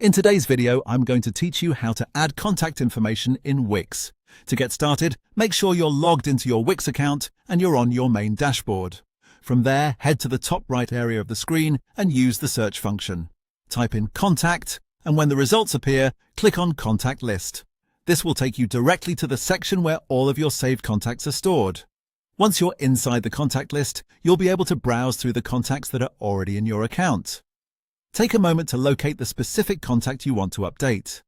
In today's video, I'm going to teach you how to add contact information in Wix. To get started, make sure you're logged into your Wix account and you're on your main dashboard. From there, head to the top right area of the screen and use the search function. Type in contact, and when the results appear, click on Contact List. This will take you directly to the section where all of your saved contacts are stored. Once you're inside the contact list, you'll be able to browse through the contacts that are already in your account. Take a moment to locate the specific contact you want to update.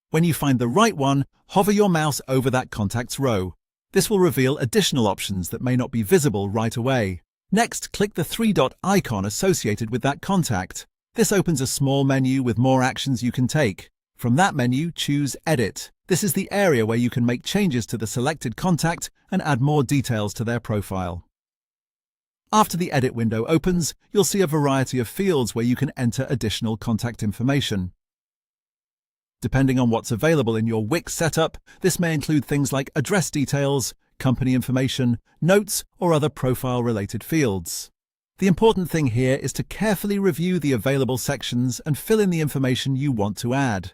When you find the right one, hover your mouse over that contact's row. This will reveal additional options that may not be visible right away. Next, click the three-dot icon associated with that contact. This opens a small menu with more actions you can take. From that menu, choose Edit. This is the area where you can make changes to the selected contact and add more details to their profile. After the edit window opens, you'll see a variety of fields where you can enter additional contact information. Depending on what's available in your Wix setup, this may include things like address details, company information, notes, or other profile-related fields. The important thing here is to carefully review the available sections and fill in the information you want to add.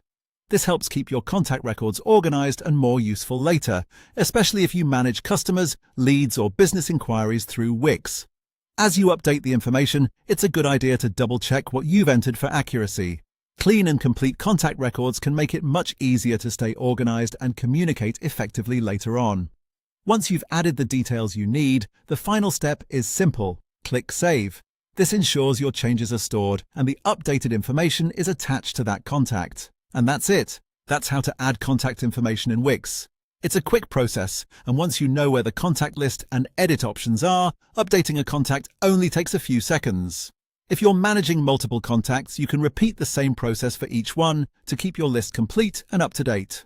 This helps keep your contact records organized and more useful later, especially if you manage customers, leads, or business inquiries through Wix. As you update the information, it's a good idea to double-check what you've entered for accuracy. Clean and complete contact records can make it much easier to stay organized and communicate effectively later on. Once you've added the details you need, the final step is simple. Click Save. This ensures your changes are stored and the updated information is attached to that contact. And that's it. That's how to add contact information in Wix. It's a quick process, and once you know where the contact list and edit options are, updating a contact only takes a few seconds. If you're managing multiple contacts, you can repeat the same process for each one to keep your list complete and up to date.